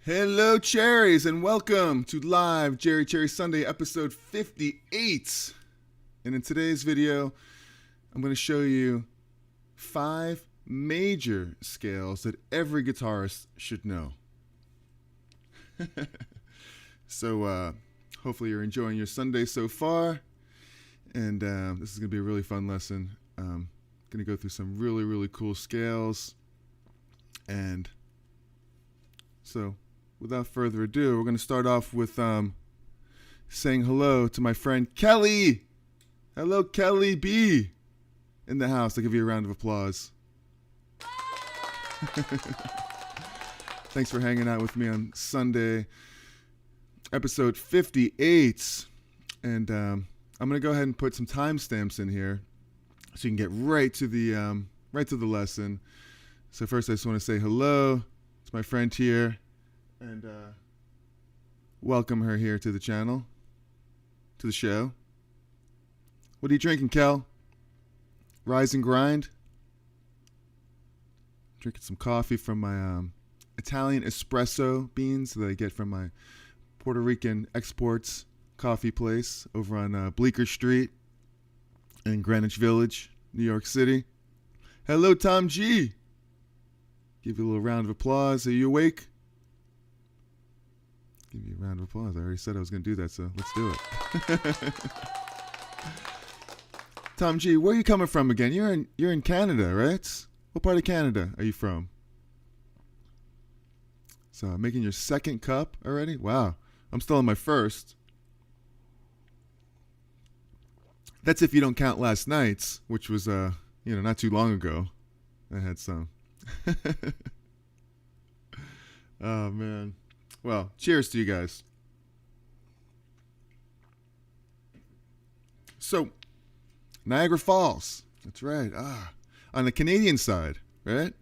Hello, cherries, and welcome to Live Jerry Cherry Sunday, episode 58. And in today's video, I'm going to show you 5 major scales that every guitarist should know. So, hopefully you're enjoying your Sunday so far. And this is going to be a really fun lesson. Going to go through some really cool scales. And so, without further ado, we're going to start off with saying hello to my friend Kelly. Hello, Kelly B. In the house. I'll give you a round of applause. Thanks for hanging out with me on Sunday, episode 58. And I'm going to go ahead and put some timestamps in here so you can get right to the lesson. So first, I just want to say hello to my friend here. And welcome her here to the channel, to the show. What are you drinking, Kel? Rise and grind? Drinking some coffee from my Italian espresso beans that I get from my Puerto Rican exports coffee place over on Bleecker Street in Greenwich Village, New York City. Hello, Tom G. Give you a little round of applause. Are you awake? Give you a round of applause. I already said I was going to do that, so let's do it. Tom G, where are you coming from again? You're in Canada, right? What part of Canada are you from? So, making your second cup already? Wow. I'm still on my first. That's if you don't count last night's, which was not too long ago. I had some. Oh, man. Well, cheers to you guys. So, Niagara Falls. That's right. On the Canadian side, right?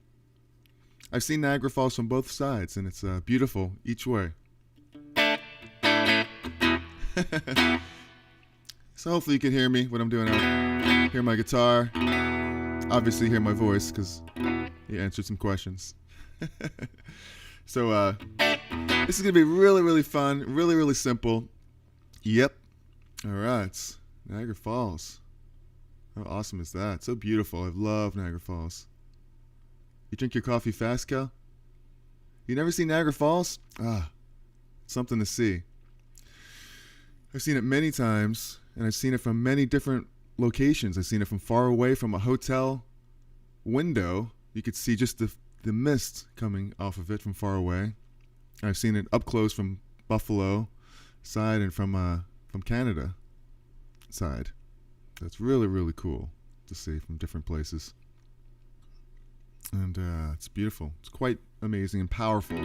I've seen Niagara Falls from both sides, and it's beautiful each way. So hopefully you can hear me, what I'm doing out. Hear my guitar. Obviously hear my voice, because you answered some questions. So, this is going to be really fun, really simple. Yep. All right. Niagara Falls. How awesome is that? So beautiful. I love Niagara Falls. You drink your coffee fast, Kel? You never seen Niagara Falls? Something to see. I've seen it many times, and I've seen it from many different locations. I've seen it from far away, from a hotel window. You could see just the mist coming off of it from far away. I've seen it up close from Buffalo side and from Canada side. That's really cool to see from different places. And it's beautiful. It's quite amazing and powerful.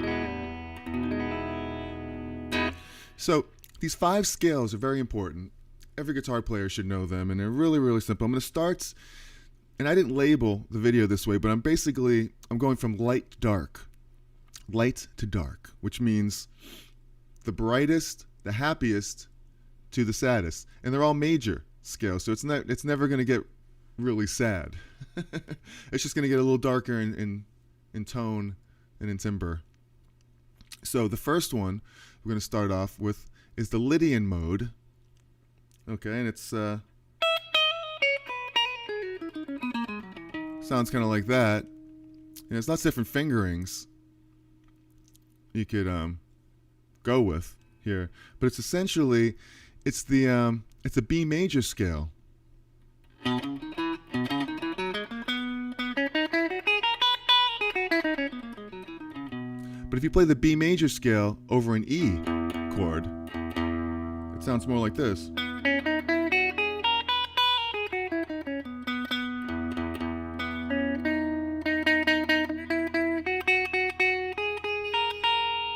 So these 5 scales are very important. Every guitar player should know them, and they're really simple. I'm going to start, and I didn't label the video this way, but I'm going from light to dark. Light to dark, which means the brightest, the happiest, to the saddest. And they're all major scales, so it's never going to get really sad. It's just going to get a little darker in tone and in timbre. So the first one we're going to start off with is the Lydian Mode. Okay, and it's sounds kind of like that. And it's lots of different fingerings you could go with here, but it's essentially it's a B major scale. But if you play the B major scale over an E chord, it sounds more like this.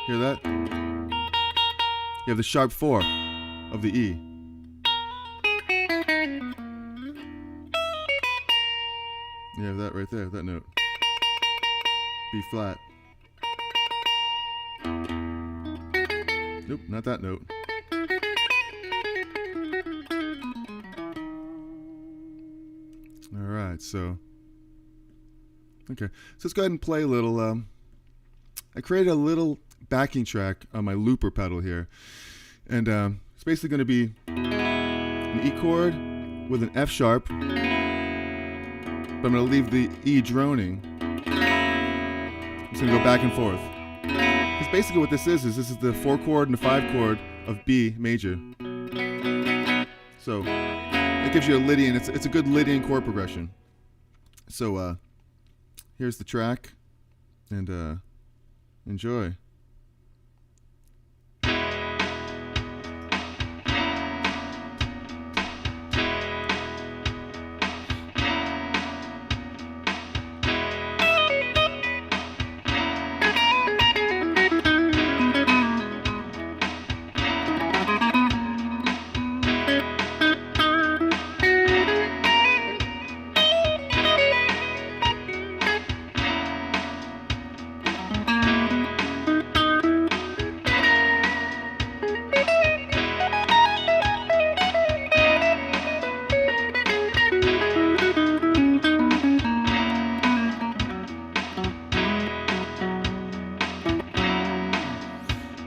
Hear that? You have the sharp 4 of the E. You have that right there, that note. B flat. Nope, not that note. All right, so okay, so let's go ahead and play a little. I created a little backing track on my looper pedal here. And it's basically going to be an E chord with an F sharp, but I'm going to leave the E droning. I'm just going to go back and forth. Because basically what this is this is the 4 chord and the 5 chord of B major. So that gives you a Lydian, it's a good Lydian chord progression. So here's the track, and enjoy.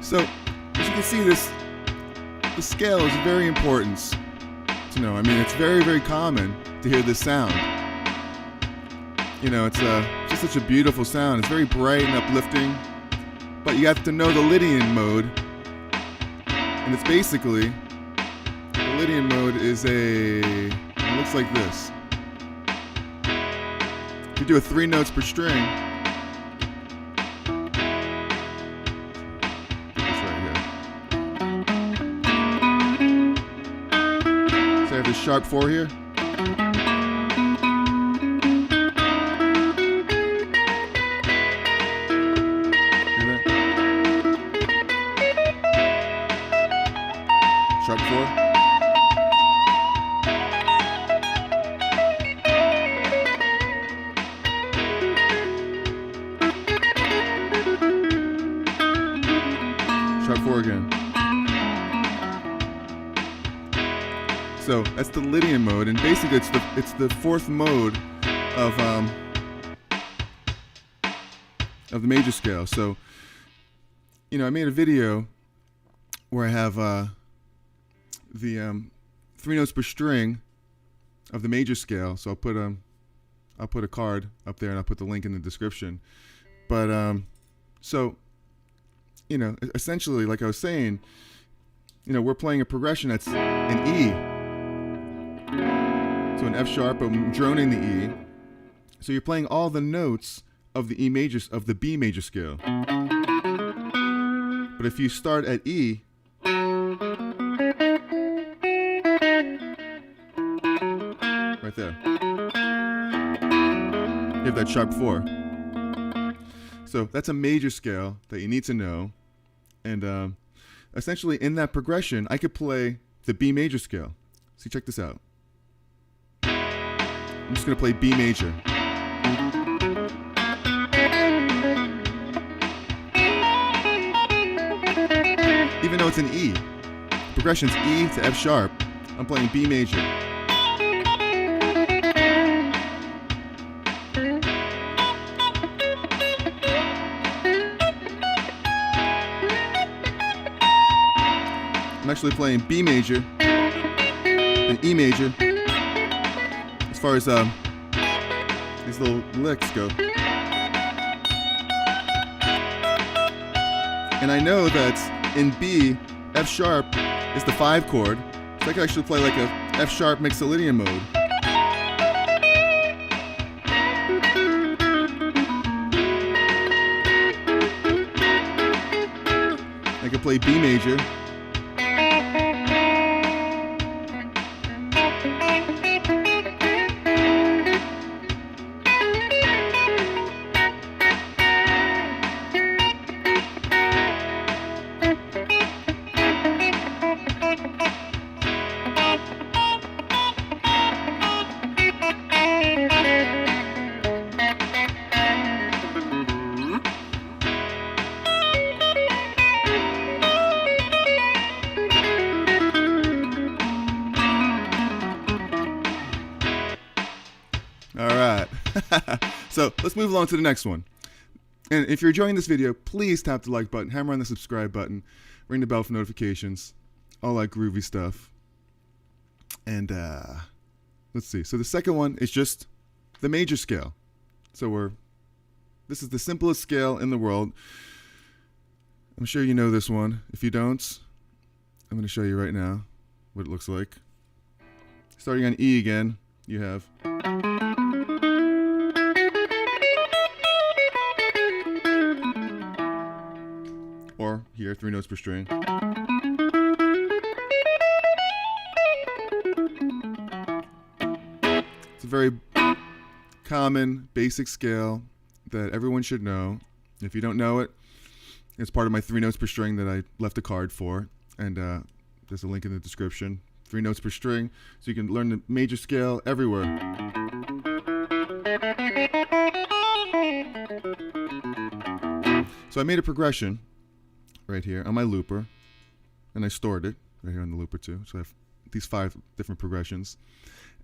So, as you can see, the scale is very important to know. I mean, it's very, very common to hear this sound. You know, it's just such a beautiful sound. It's very bright and uplifting, but you have to know the Lydian mode. And it's basically, the Lydian mode is it looks like this. If you do a 3 notes per string, the sharp 4 here. Hear that? Sharp 4. Sharp 4 again. So that's the Lydian mode, and basically it's the 4th mode of the major scale. So, you know, I made a video where I have the 3 notes per string of the major scale. So I'll put a card up there, and I'll put the link in the description. But so, you know, essentially, like I was saying, you know, we're playing a progression that's an E. So an F sharp, I'm droning the E. So you're playing all the notes of the E major, of the B major scale. But if you start at E, right there, you have that sharp 4. So that's a major scale that you need to know. And essentially in that progression, I could play the B major scale. So check this out. I'm just going to play B major. Even though it's an E, progression's E to F sharp, I'm playing B major. I'm actually playing B major, then E major, as far as these little licks go. And I know that in B, F sharp is the 5 chord, so I can actually play like a F sharp Mixolydian mode. I can play B major. All right. So let's move along to the next one. And if you're enjoying this video, please tap the like button, hammer on the subscribe button, ring the bell for notifications, all that groovy stuff. And let's see. So the second one is just the major scale. So this is the simplest scale in the world. I'm sure you know this one. If you don't, I'm going to show you right now what it looks like. Starting on E again, you have or here, 3 notes per string. It's a very common, basic scale that everyone should know. If you don't know it, it's part of my 3 notes per string that I left a card for, and there's a link in the description. 3 notes per string, so you can learn the major scale everywhere. So I made a progression right here on my looper, and I stored it right here on the looper too. So I have these 5 different progressions,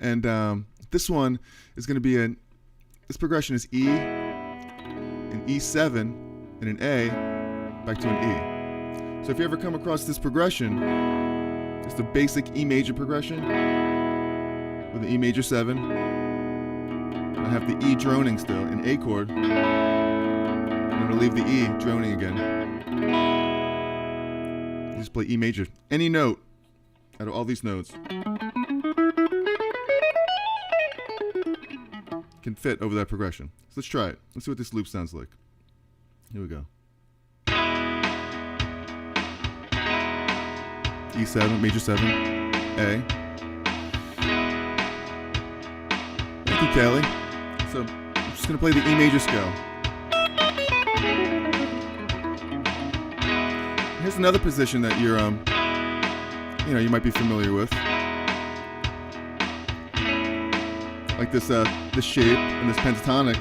and this one is going to be this progression is E, an E7, and an A, back to an E. So if you ever come across this progression, it's the basic E major progression with the E major 7. I have the E droning still, an A chord. And I'm going to leave the E droning again. You just play E major. Any note out of all these notes can fit over that progression. So let's try it. Let's see what this loop sounds like. Here we go. E7, major 7, A. Thank you, Kelly. So I'm just going to play the E major scale. Here's another position that you're, you might be familiar with, like this shape and this pentatonic.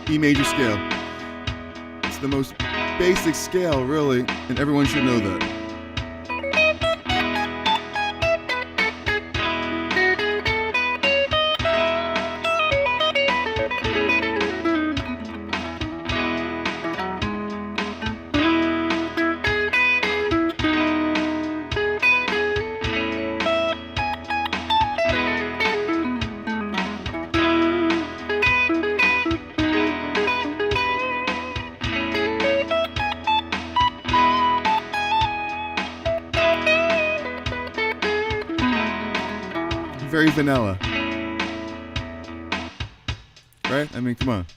E major scale. It's the most basic scale, really, and everyone should know that. Very vanilla, right? I mean, come on.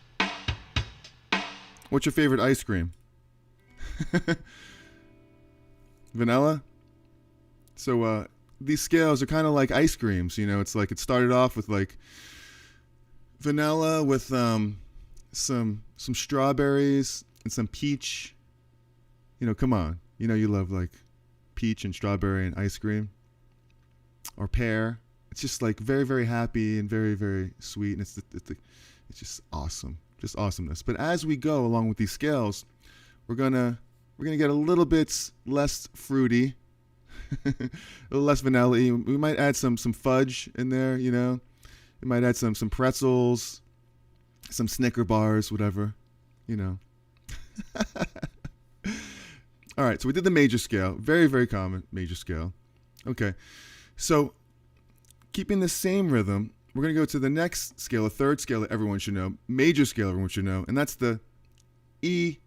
What's your favorite ice cream? Vanilla? So these scales are kind of like ice creams, it's like it started off with like vanilla with some strawberries and some peach. Come on. You love like peach and strawberry and ice cream or pear. It's just like very, very happy and very, very sweet, and it's just awesome, just awesomeness. But as we go along with these scales, we're gonna get a little bit less fruity, a little less vanilla-y. We might add some fudge in there, We might add some pretzels, some Snicker bars, whatever, All right, so we did the major scale, very, very common major scale. Okay, so keeping the same rhythm, we're going to go to the next scale, a third scale that everyone should know, major scale everyone should know, and that's the E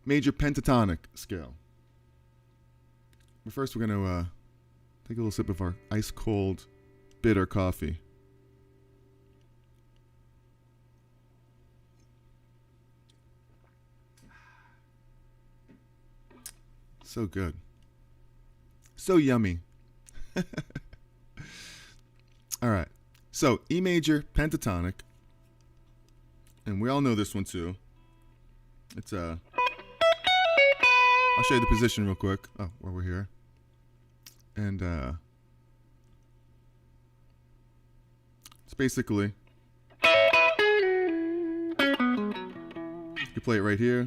Major Pentatonic Scale. But first we're going to take a little sip of our ice-cold, bitter coffee. So good. So yummy. All right, so E major pentatonic, and we all know this one too. It's I'll show you the position real quick. Oh, while we're here, and it's basically You play it right here.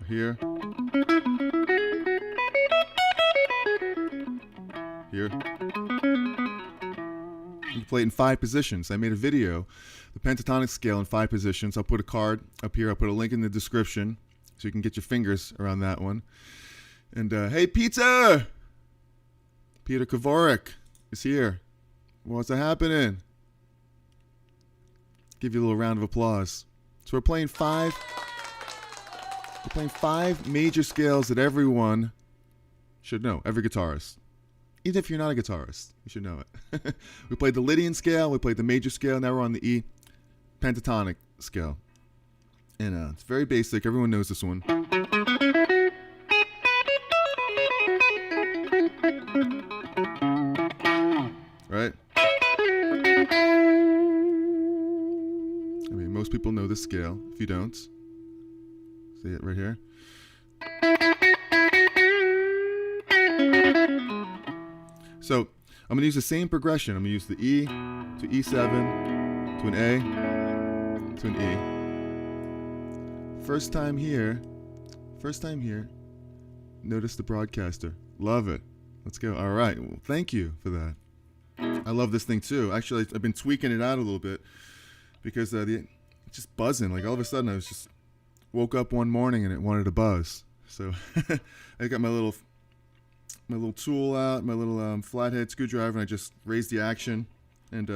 Here. Here. You play it in 5 positions. I made a video, the pentatonic scale in 5 positions. I'll put a card up here. I'll put a link in the description so you can get your fingers around that one. And hey, Peter Kavorik is here. What's happening? Give you a little round of applause. So we're playing 5 major scales that everyone should know, every guitarist. Even if you're not a guitarist, you should know it. We played the Lydian scale, we played the major scale, now we're on the E Pentatonic Scale. And it's very basic, everyone knows this one. Right? I mean, most people know this scale. If you don't, see it right here. So I'm going to use the same progression. I'm going to use the E to E7 to an A to an E. First time here. Notice the broadcaster. Love it. Let's go. All right. Well, thank you for that. I love this thing too. Actually, I've been tweaking it out a little bit because it's just buzzing. Like all of a sudden, I was just woke up one morning and it wanted to buzz. So I got my little tool out, my little flathead screwdriver, and I just raised the action, and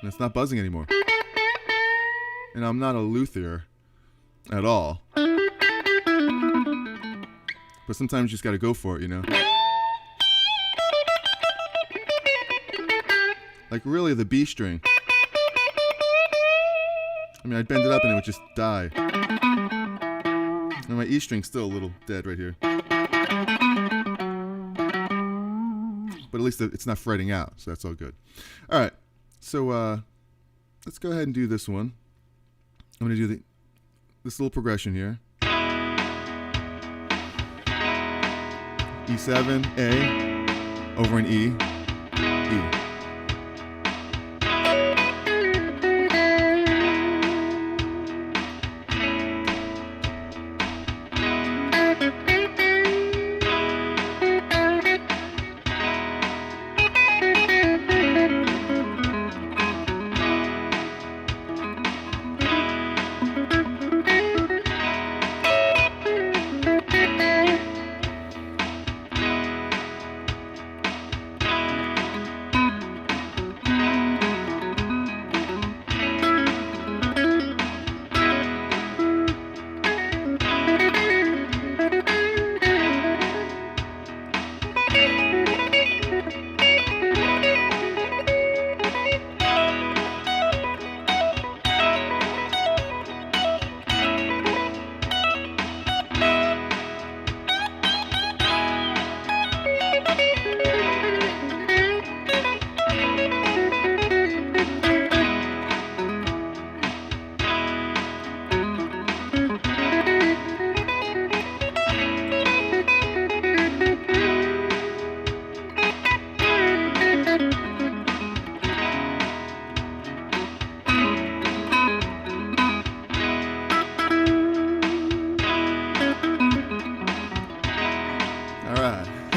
it's not buzzing anymore. And I'm not a luthier at all, but sometimes you just got to go for it, you know. Like really, the B string. I mean, I'd bend it up and it would just die. And my E string's still a little dead right here. But at least it's not fretting out, so that's all good. All right, so let's go ahead and do this one. I'm going to do this little progression here. E7, A, over an E, E.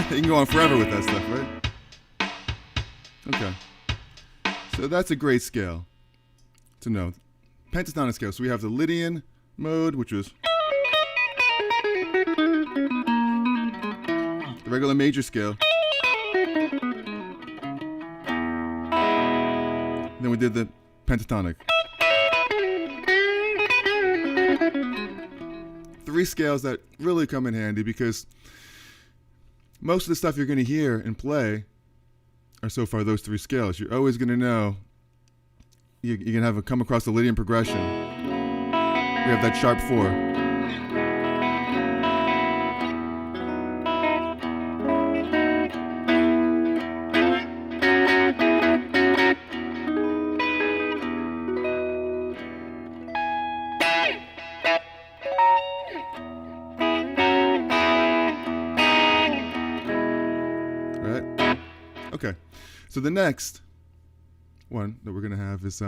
You can go on forever with that stuff, right? Okay. So that's a great scale to know. Pentatonic scale. So we have the Lydian Mode, which was the regular major scale. Then we did the pentatonic. 3 scales that really come in handy because most of the stuff you're going to hear and play are so far those 3 scales. You're always going to know you're going to have come across the Lydian progression. We have that sharp 4. Okay, so the next one that we're going to have is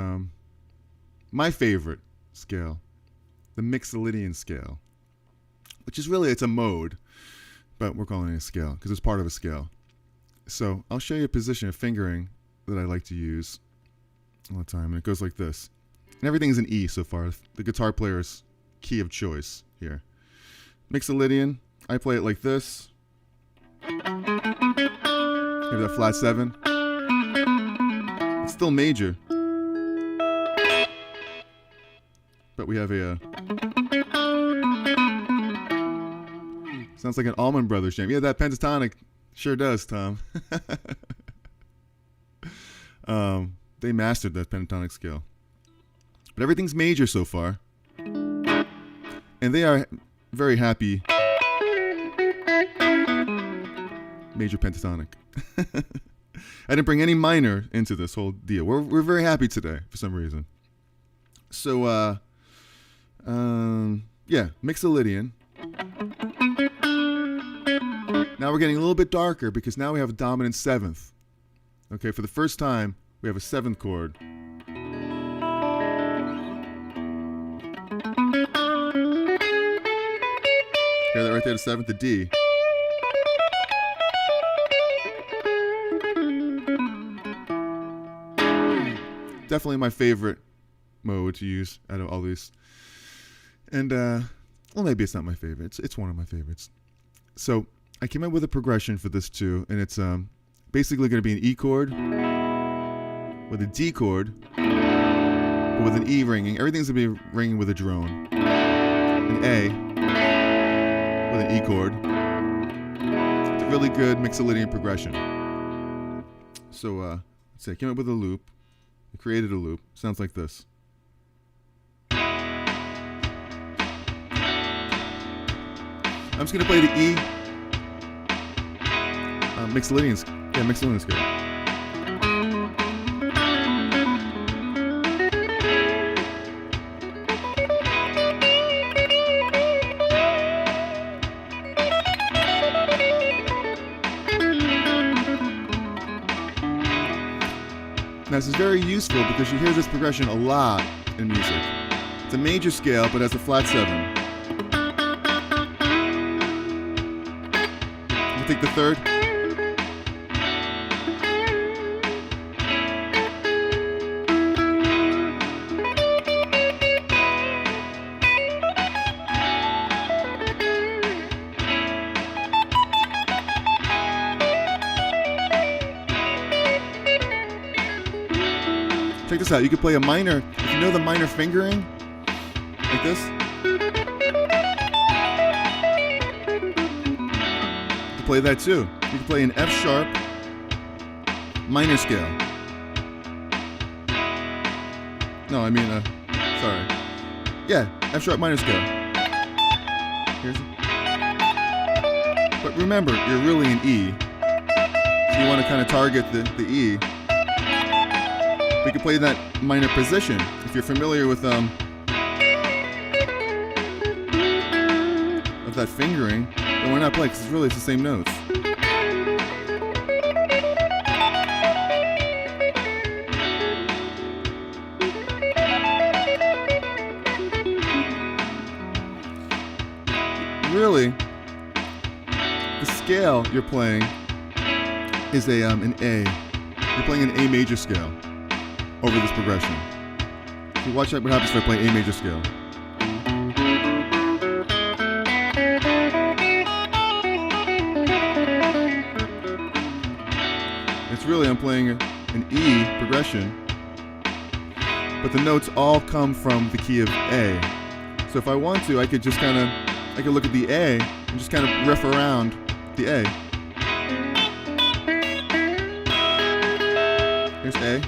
my favorite scale, the Mixolydian Scale, which is really, it's a mode, but we're calling it a scale because it's part of a scale. So I'll show you a position of fingering that I like to use all the time, and it goes like this. And everything's in E so far. The guitar player's key of choice here. Mixolydian, I play it like this. Hear that flat 7? It's still major. But we have a... sounds like an Allman Brothers jam. Yeah, that pentatonic sure does, Tom. They mastered that pentatonic scale. But everything's major so far. And they are very happy. Major pentatonic. I didn't bring any minor into this whole deal. We're very happy today for some reason. So, yeah, Mixolydian. Now we're getting a little bit darker because now we have a dominant 7th. Okay, for the first time, we have a 7th chord. Hear that right there, the 7th, the D. Definitely my favorite mode to use out of all these. And, well, maybe it's not my favorite. It's one of my favorites. So I came up with a progression for this too, and it's basically going to be an E chord with a D chord, but with an E ringing. Everything's going to be ringing with a drone. An A with an E chord. It's a really good Mixolydian progression. So let's see, I came up with a loop. I created a loop. Sounds like this. I'm just going to play the E Mixolydian Scale. Now this is very useful because you hear this progression a lot in music. It's a major scale, but has a flat 7. You take the 3rd. Check this out. You could play a minor, if you know the minor fingering, like this. You can play that too. You can play an F sharp minor scale. No, I mean, sorry. Yeah, F sharp minor scale. Here's it. But remember, you're really in E. So you want to kind of target the E. We can play that minor position. If you're familiar with of that fingering, then why not play? Because it's the same notes. Really, the scale you're playing is an A. You're playing an A major scale over this progression. So watch out what happens if I play A major scale. It's really, I'm playing an E progression, but the notes all come from the key of A. So if I want to, I could just kind of, I could look at the A and just kind of riff around the A. Here's A.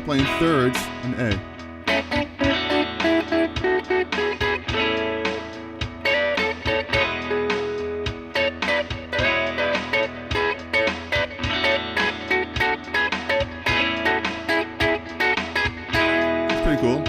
Playing thirds in A. It's pretty cool.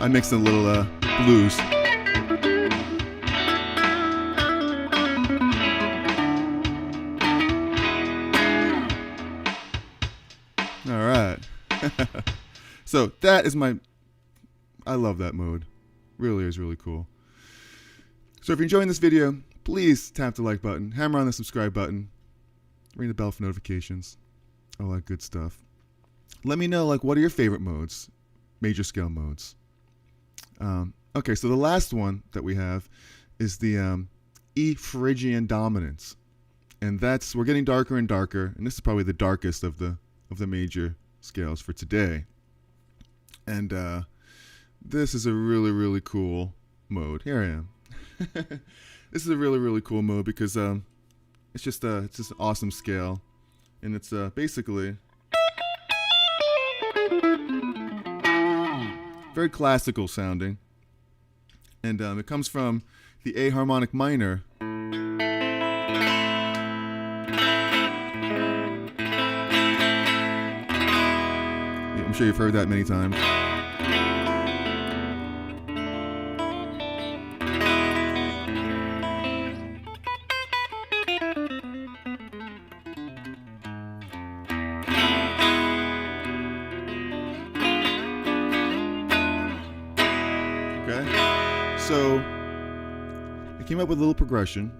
I mixed in a little blues. All right. So that is I love that mode. Really is really cool. So if you're enjoying this video, please tap the like button, hammer on the subscribe button, ring the bell for notifications, all that good stuff. Let me know, like, what are your favorite modes, major scale modes? Okay, so the last one that we have is the E Phrygian Dominance, and we're getting darker and darker, and this is probably the darkest of the major scales for today. And this is a really, really cool mode. Here I am. This is a really, really cool mode because it's just an awesome scale, and it's basically very classical sounding, and it comes from the A Harmonic Minor. I'm sure you've heard that many times. So I came up with a little progression,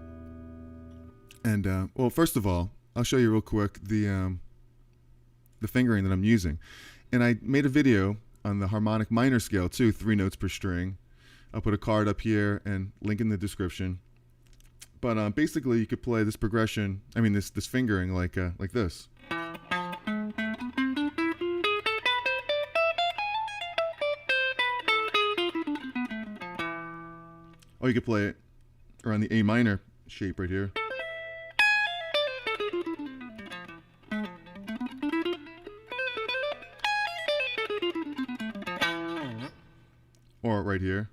and well, first of all, I'll show you real quick the fingering that I'm using, and I made a video on the Harmonic Minor scale too, 3 notes per string. I'll put a card up here and link in the description. But basically, you could play this progression. I mean, this fingering like this. Or you could play it around the A minor shape right here. Or right here.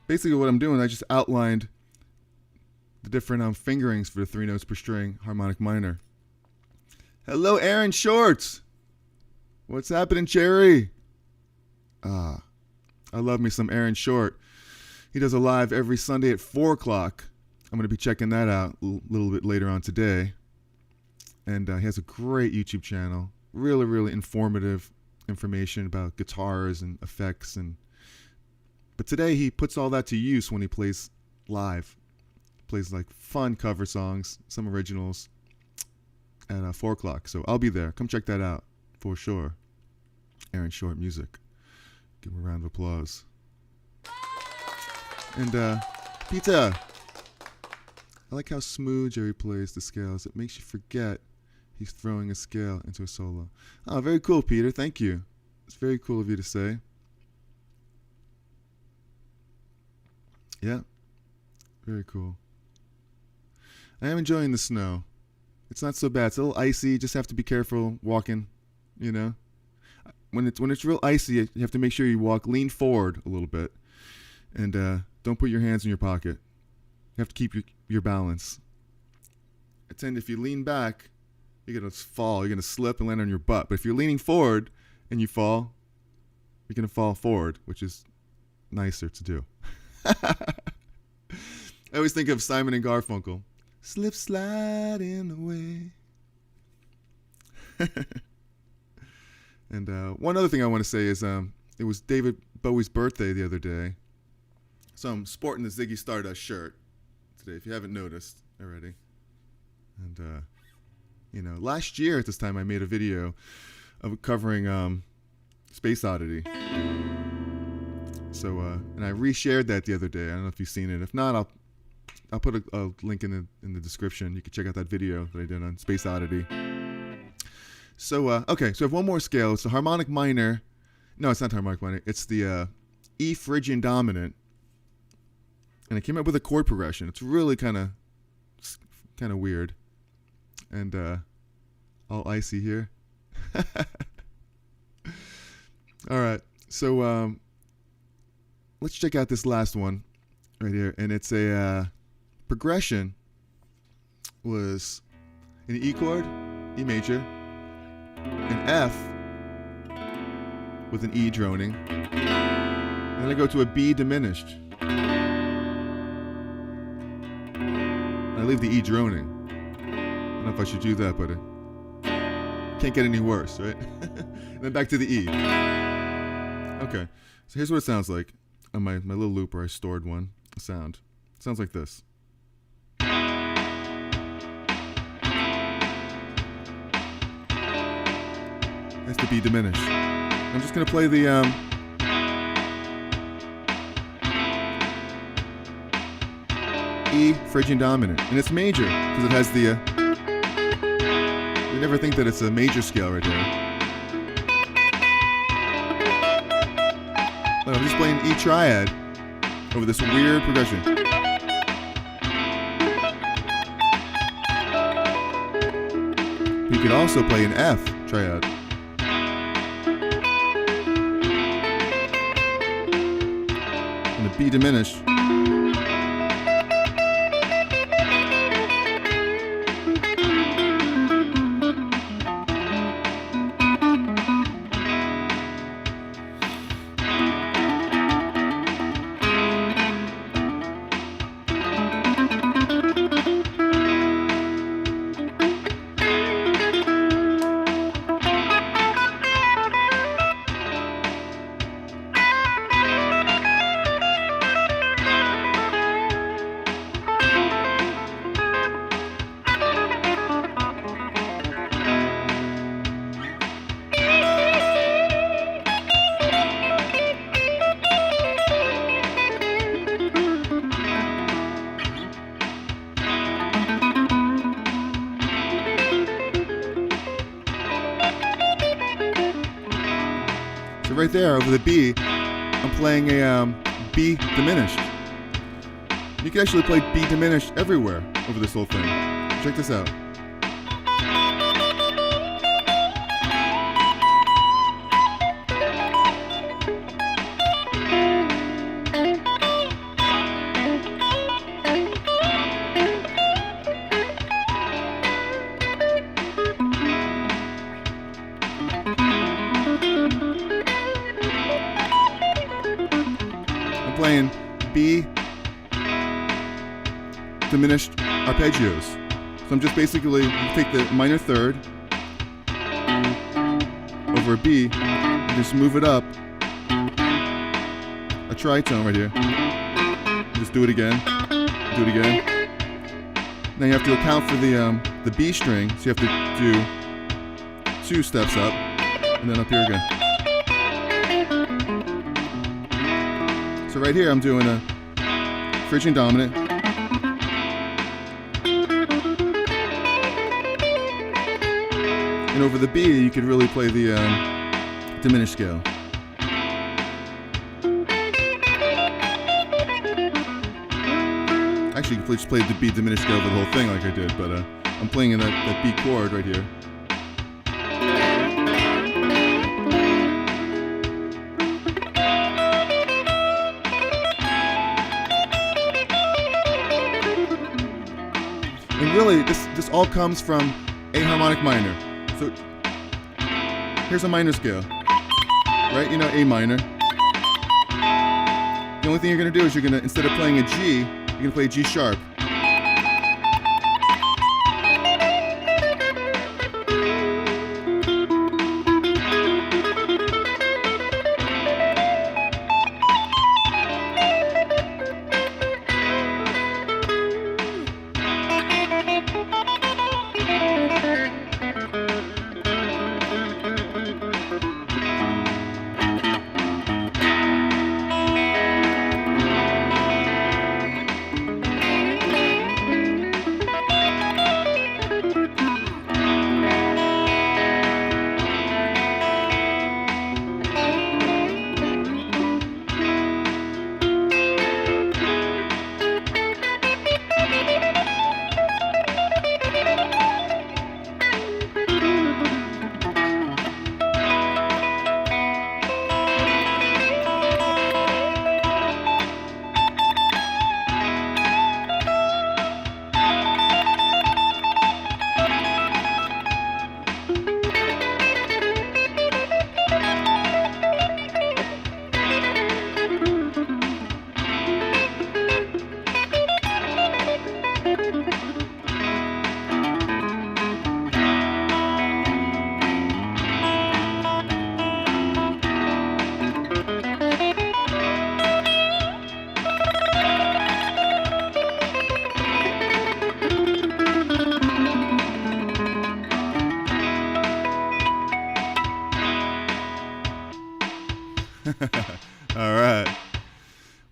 Basically what I'm doing, I just outlined the different fingerings for the 3 notes per string harmonic minor. Hello, Aaron Shorts. What's happening, Cherry? I love me some Aaron Short. He does a live every Sunday at 4 o'clock. I'm going to be checking that out a little bit later on today. And he has a great YouTube channel. Really, really informative information about guitars and effects. But today he puts all that to use when he plays live. He plays like fun cover songs, some originals at 4 o'clock. So I'll be there. Come check that out for sure. Aaron Short Music. Give him a round of applause. And Peter, I like how smooth Jerry plays the scales. It makes you forget he's throwing a scale into a solo. Oh, very cool, Peter. Thank you. It's very cool of you to say. Yeah, very cool. I am enjoying the snow. It's not so bad. It's a little icy. You just have to be careful walking, you know. When it's real icy, you have to make sure you lean forward a little bit, and don't put your hands in your pocket. You have to keep your balance. I tend, if you lean back, you're gonna fall. You're gonna slip and land on your butt. But if you're leaning forward and you fall, you're gonna fall forward, which is nicer to do. I always think of Simon and Garfunkel. Slip, slide in the way. And one other thing I want to say is it was David Bowie's birthday the other day. So I'm sporting the Ziggy Stardust shirt today, if you haven't noticed already. And, you know, last year at this time I made a video of covering Space Oddity. So, and I reshared that the other day. I don't know if you've seen it. If not, I'll put a link in the description. You can check out that video that I did on Space Oddity. So, okay, so I have one more scale. It's the Harmonic Minor. No, it's not the Harmonic Minor. It's the E Phrygian Dominant. And I came up with a chord progression. It's really kind of weird. And all icy here. All right. So let's check out this last one right here, and it's a progression was an E chord, E major, an F with an E droning, and then I go to a B diminished. I leave the E droning. I don't know if I should do that, but it can't get any worse, right? And then back to the E. Okay, so here's what it sounds like on my little looper. I stored one sound. It sounds like this. That's the B diminished. I'm just going to play the E Phrygian Dominant, and it's major because it has the. You never think that it's a major scale right here. But I'm just playing E triad over this weird progression. You could also play an F triad. And a B diminished. Right there over the B, I'm playing a B diminished. You can actually play B diminished everywhere over this whole thing. Check this out. Playing B diminished arpeggios. So I'm just basically, you take the minor third over a B and just move it up a tritone right here. Just do it again. Do it again. Now you have to account for the B string, so you have to do 2 steps up and then up here again. So right here I'm doing a Phrygian Dominant, and over the B you could really play the diminished scale. Actually you could just play the B diminished scale for the whole thing like I did, but I'm playing in that B chord right here. And really, this all comes from a harmonic minor. So here's a minor scale, right? You know, A minor. The only thing you're gonna do is instead of playing a G, you're gonna play a G sharp.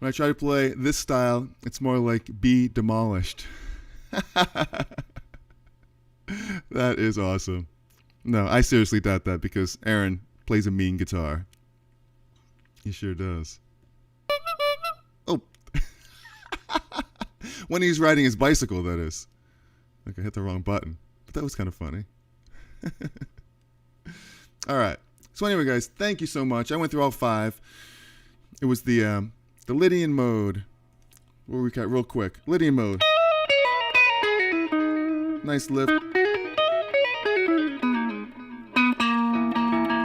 When I try to play this style, it's more like be demolished. That is awesome. No, I seriously doubt that because Aaron plays a mean guitar. He sure does. Oh. When he's riding his bicycle, that is. Like I hit the wrong button. But that was kind of funny. All right. So anyway, guys, thank you so much. I went through all 5. It was the Lydian Mode. What we got real quick? Lydian Mode. Nice lift.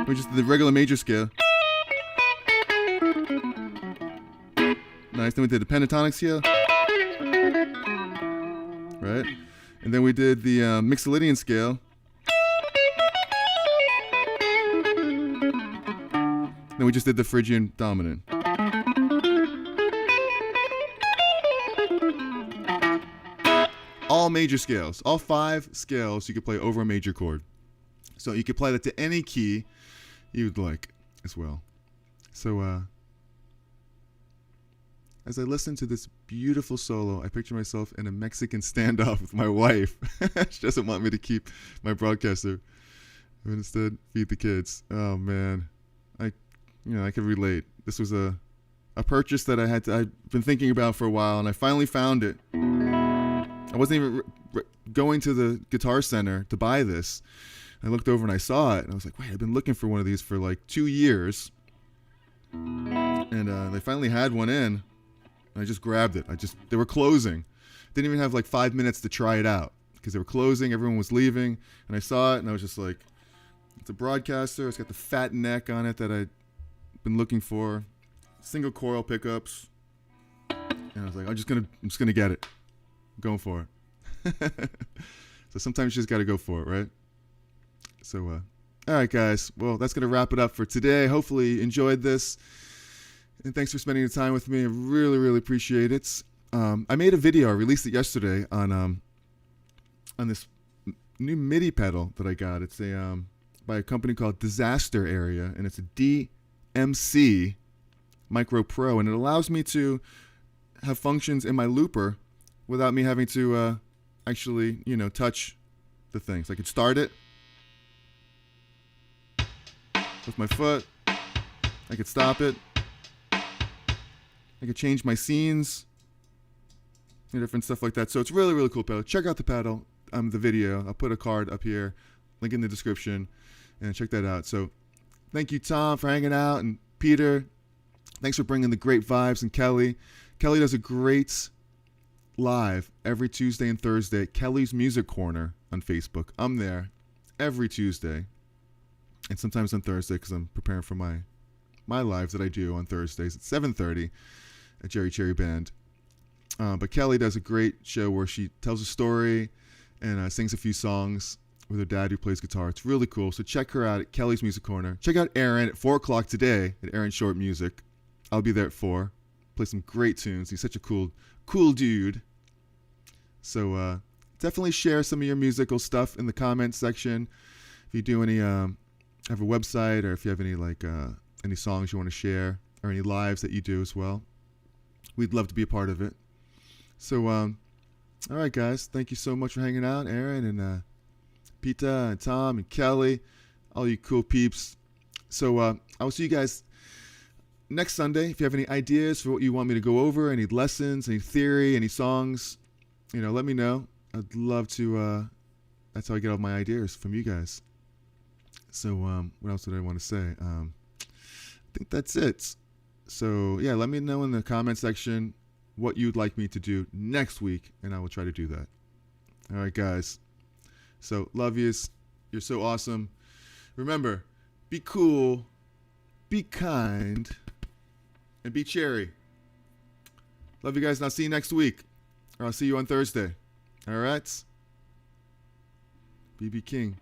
We just did the regular major scale. Nice. Then we did the pentatonic scale. Right? And then we did the Mixolydian Scale. Then we just did the Phrygian Dominant. All major scales. All 5 scales you could play over a major chord. So you could play that to any key you would like as well. So as I listen to this beautiful solo, I picture myself in a Mexican standoff with my wife. She doesn't want me to keep my broadcaster, but instead feed the kids. Oh man, I could relate. This was a purchase that I'd been thinking about for a while, and I finally found it. I wasn't even going to the Guitar Center to buy this. I looked over and I saw it, and I was like, wait, I've been looking for one of these for like 2 years. And they finally had one in. And I just grabbed it. They were closing. Didn't even have like 5 minutes to try it out because they were closing. Everyone was leaving. And I saw it, and I was just like, it's a broadcaster. It's got the fat neck on it that I'd been looking for. Single coil pickups. And I was like, I'm just gonna get it. I'm going for it. So sometimes you just got to go for it, right? So, all right, guys. Well, that's going to wrap it up for today. Hopefully you enjoyed this. And thanks for spending the time with me. I really, really appreciate it. I made a video. I released it yesterday on this new MIDI pedal that I got. It's by a company called Disaster Area, and it's a DMC Micro Pro, and it allows me to have functions in my looper without me having to actually, touch the things. I could start it with my foot. I could stop it. I could change my scenes and different stuff like that. So it's really, really cool pedal. Check out the pedal, the video. I'll put a card up here, link in the description, and check that out. So thank you, Tom, for hanging out, and Peter, thanks for bringing the great vibes, and Kelly. Kelly does a great live every Tuesday and Thursday at Kelly's Music Corner on Facebook. I'm there every Tuesday and sometimes on Thursday because I'm preparing for my lives that I do on Thursdays at 7:30 at Jerry Cherry Band. But Kelly does a great show where she tells a story and sings a few songs with her dad who plays guitar. It's really cool. So check her out at Kelly's Music Corner. Check out Aaron at 4 o'clock today at Aaron Short Music. I'll be there at 4. Play some great tunes. He's such a cool dude. So definitely share some of your musical stuff in the comments section. If you do any, have a website, or if you have any any songs you want to share, or any lives that you do as well, we'd love to be a part of it. So, all right, guys, thank you so much for hanging out, Aaron and Pita and Tom and Kelly, all you cool peeps. So I will see you guys next Sunday. If you have any ideas for what you want me to go over, any lessons, any theory, any songs, let me know. I'd love to. That's how I get all my ideas, from you guys. So what else did I want to say? I think that's it. So yeah, let me know in the comment section what you'd like me to do next week, and I will try to do that. All right, guys. So love yous. You're so awesome. Remember, be cool, be kind, and be cherry. Love you guys, and I'll see you next week. Or I'll see you on Thursday. All right? B.B. King.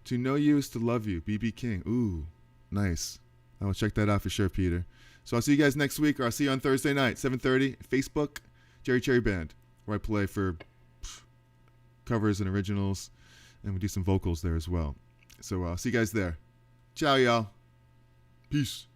To know you is to love you. B.B. King. Ooh, nice. I will check that out for sure, Peter. So I'll see you guys next week, or I'll see you on Thursday night, 7:30, Facebook, Jerry Cherry Band, where I play for covers and originals, and we do some vocals there as well. So I'll see you guys there. Ciao, y'all. Peace.